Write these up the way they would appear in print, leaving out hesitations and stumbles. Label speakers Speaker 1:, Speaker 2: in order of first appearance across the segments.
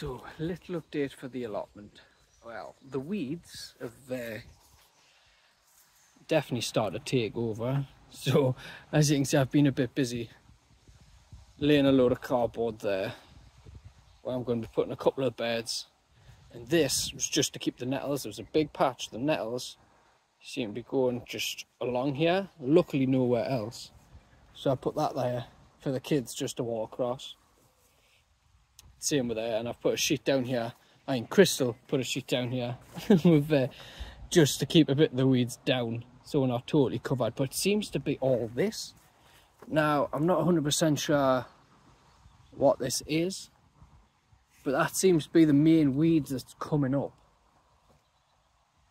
Speaker 1: So, little update for the allotment. Well, the weeds have definitely started to take over. So, as you can see, I've been a bit busy laying a load of cardboard there, where I'm going to be putting a couple of beds. And this was just to keep the nettles. There was a big patch. The nettles seem to be going just along here. Luckily, nowhere else. So I put that there for the kids just to walk across. Same with there, and I've put a sheet down here. I mean, Crystal put a sheet down here with just to keep a bit of the weeds down, so we're not totally covered. But it seems to be all this. Now, I'm not 100% sure what this is, but that seems to be the main weeds that's coming up.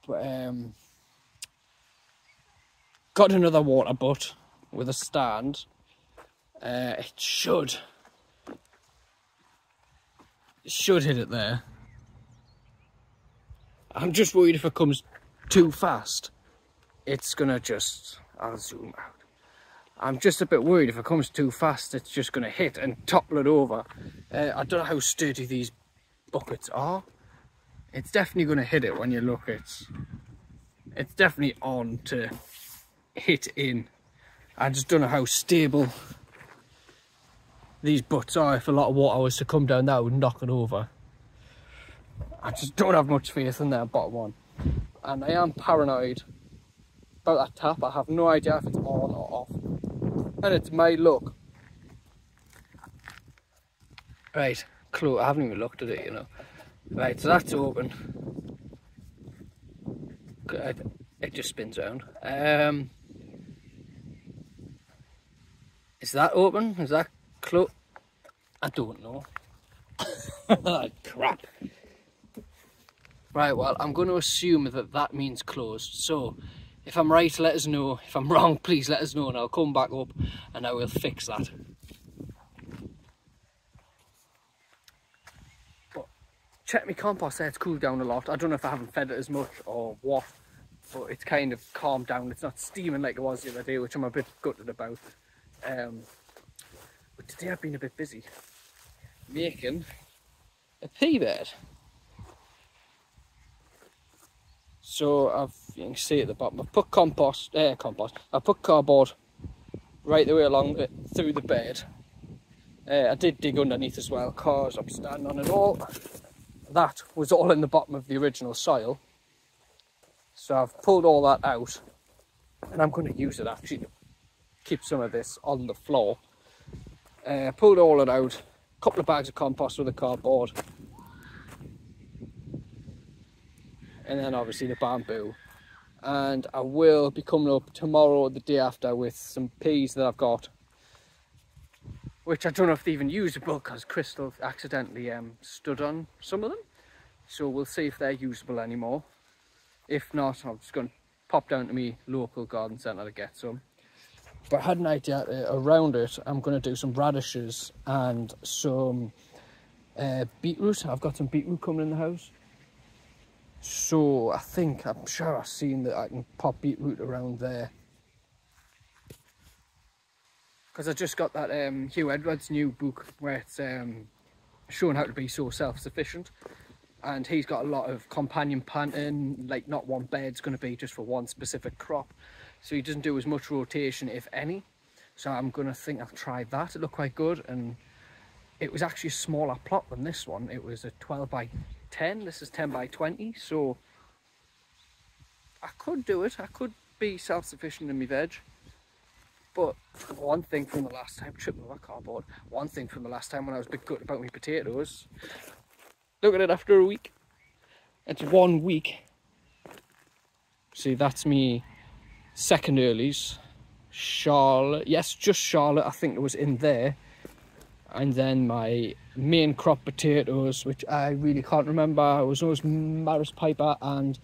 Speaker 1: But got another water butt with a stand. It should hit it there. I'm just worried if it comes too fast, it's gonna just, I'll zoom out. I'm just a bit worried if it comes too fast, it's just gonna hit and topple it over. I don't know how sturdy these buckets are. It's definitely gonna hit it when you look. It's definitely on to hit in. I just don't know how stable these butts are. If a lot of water was to come down, that would knock it over. I just don't have much faith in that bottom one, and I am paranoid about that tap. I have no idea if it's on or off, and it's my luck. Right, I haven't even looked at it, you know. Right, so that's open. It just spins around. Is that open? Is that closed? I don't know. Crap. Right, well, I'm going to assume that that means closed. So, if I'm right, let us know. If I'm wrong, please let us know, and I'll come back up and I will fix that. But check my compost there, it's cooled down a lot. I don't know if I haven't fed it as much or what, but it's kind of calmed down. It's not steaming like it was the other day, which I'm a bit gutted about. But today I've been a bit busy making a pea bed. So you can see at the bottom, I've put I put cardboard right the way along through the bed. I did dig underneath as well, because I'm standing on it all. That was all in the bottom of the original soil. So I've pulled all that out, and I'm going to use it actually to keep some of this on the floor. Pulled all it out, a couple of bags of compost with the cardboard, and then obviously the bamboo. And I will be coming up tomorrow or the day after with some peas that I've got, which I don't know if they're even usable because Crystal accidentally stood on some of them. So we'll see if they're usable anymore. If not, I'm just going to pop down to my local garden centre to get some. But I had an idea around it. I'm going to do some radishes and some beetroot. I've got some beetroot coming in the house. So I'm sure I've seen that I can pop beetroot around there. Because I just got that Hugh Edwards' new book where it's showing how to be so self-sufficient. And he's got a lot of companion planting, like not one bed's going to be just for one specific crop. So he doesn't do as much rotation, if any. So I'm going to think I'll try that. It looked quite good, and it was actually a smaller plot than this one. It was a 12 by 10. This is 10 by 20. So I could do it. I could be self-sufficient in my veg. But one thing from the last time, tripping over cardboard. One thing from the last time when I was a bit gutted about my potatoes. Look at it after a week. It's 1 week. See, that's me second earlies. Charlotte, yes, just Charlotte, I think it was in there. And then my main crop potatoes, which I really can't remember. It was always Maris Piper, and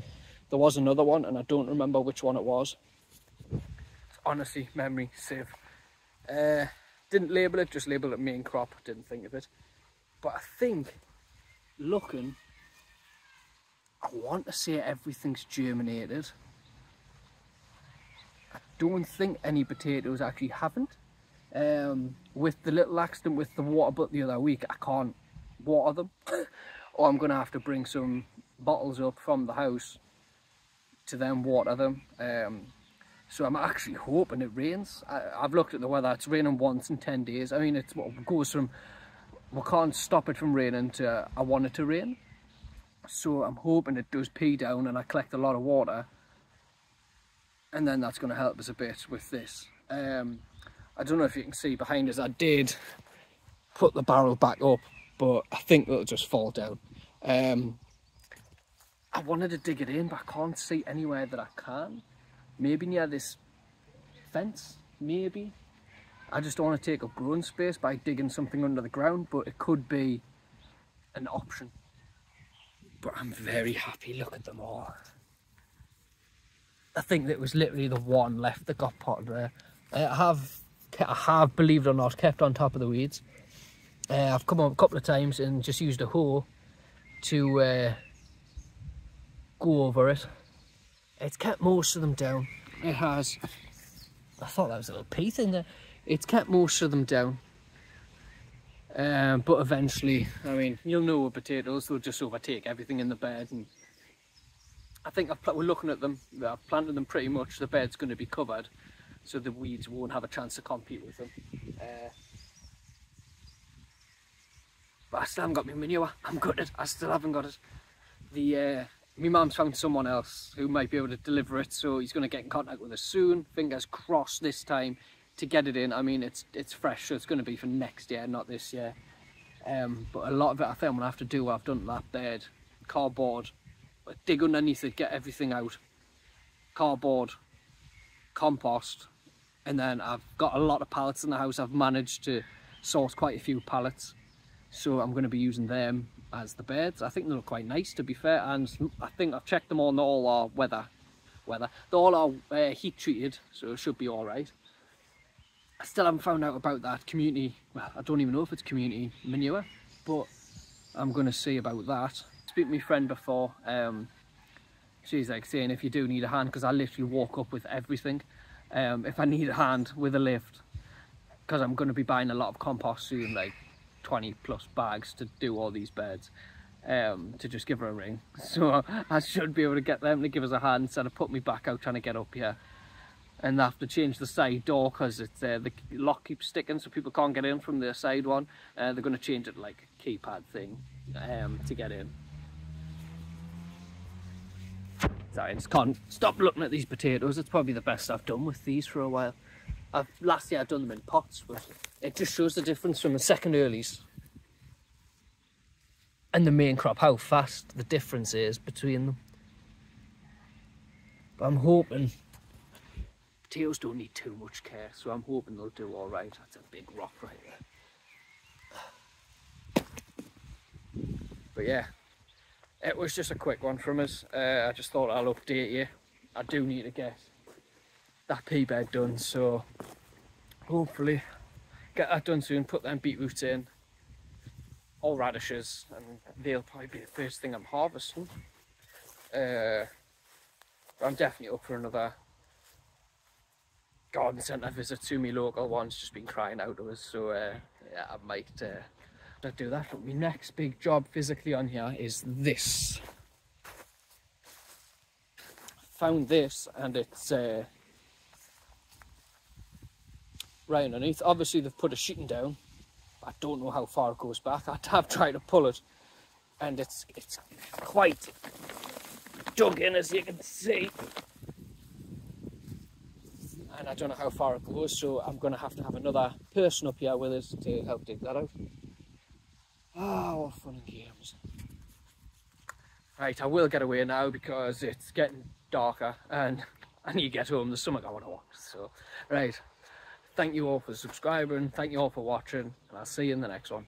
Speaker 1: there was another one, and I don't remember which one it was. Honestly, memory sieve. Didn't label it, just labeled it main crop, didn't think of it. But I think, looking, I want to say everything's germinated. I don't think any potatoes actually haven't. With the little accident with the water butt the other week, I can't water them or I'm going to have to bring some bottles up from the house to then water them. So I'm actually hoping it rains. I've looked at the weather, it's raining once in 10 days. I mean, it's what goes from, we can't stop it from raining to I want it to rain. So I'm hoping it does pee down and I collect a lot of water, and then that's going to help us a bit with this. I don't know if you can see behind us, I did put the barrel back up, but I think it'll just fall down. I wanted to dig it in, but I can't see anywhere that I can. Maybe near this fence, maybe. I just don't want to take up growing space by digging something under the ground, but it could be an option. But I'm very happy, look at them all. I think that was literally the one left that got potted there. I have, believe it or not, kept on top of the weeds. I've come up a couple of times and just used a hoe to go over it. It's kept most of them down. It has. I thought that was a little pea thing there. It's kept most of them down. But eventually, I mean, you'll know with potatoes, they'll just overtake everything in the bed. And I think we're looking at them. I've planted them pretty much. The bed's going to be covered, so the weeds won't have a chance to compete with them. But I still haven't got my manure. I'm gutted. I still haven't got it. My mum's found someone else who might be able to deliver it, so he's going to get in contact with us soon. Fingers crossed this time to get it in. I mean, it's fresh, so it's going to be for next year, not this year. But a lot of it I think I'm going to have to do what I've done to that bed. Cardboard, dig underneath it, get everything out. Cardboard, compost, and then I've got a lot of pallets in the house. I've managed to source quite a few pallets, so I'm going to be using them as the beds. I think they look quite nice, to be fair, and I think I've checked them all and they all are they all are heat treated, so it should be all right. I still haven't found out about that community, well, I don't even know if it's community manure, but I'm going to see about that. Speak to my friend before, she's like saying if you do need a hand, because I literally walk up with everything, if I need a hand with a lift, because I'm going to be buying a lot of compost soon, like 20 plus bags to do all these beds, to just give her a ring. So I should be able to get them to give us a hand instead of put me back out trying to get up here. And they have to change the side door because it's the lock keeps sticking, so people can't get in from the side one. They're going to change it like a keypad thing to get in. Sorry, I just can't stop looking at these potatoes. It's probably the best I've done with these for a while. Last year I've done them in pots, but it just shows the difference from the second earlies and the main crop, how fast the difference is between them. But I'm hoping potatoes don't need too much care, so I'm hoping they'll do all right. That's a big rock right there. But yeah, it was just a quick one from us. I just thought I'll update you. I do need to get that pea bed done, so hopefully get that done soon, put them beetroots in, all radishes, and they'll probably be the first thing I'm harvesting. But I'm definitely up for another garden centre visit to my local one's just been crying out to us, so yeah, I might do that. But my next big job physically on here is this. Found this, and it's right underneath. Obviously they've put a sheeting down. I don't know how far it goes back. I've tried to pull it, and it's quite dug in, as you can see, and I don't know how far it goes, so I'm going to have another person up here with us to help dig that out. Oh, what fun and games. Right, I will get away now because it's getting darker and I need to get home. There's something I want to watch. So, right, thank you all for subscribing, thank you all for watching, and I'll see you in the next one.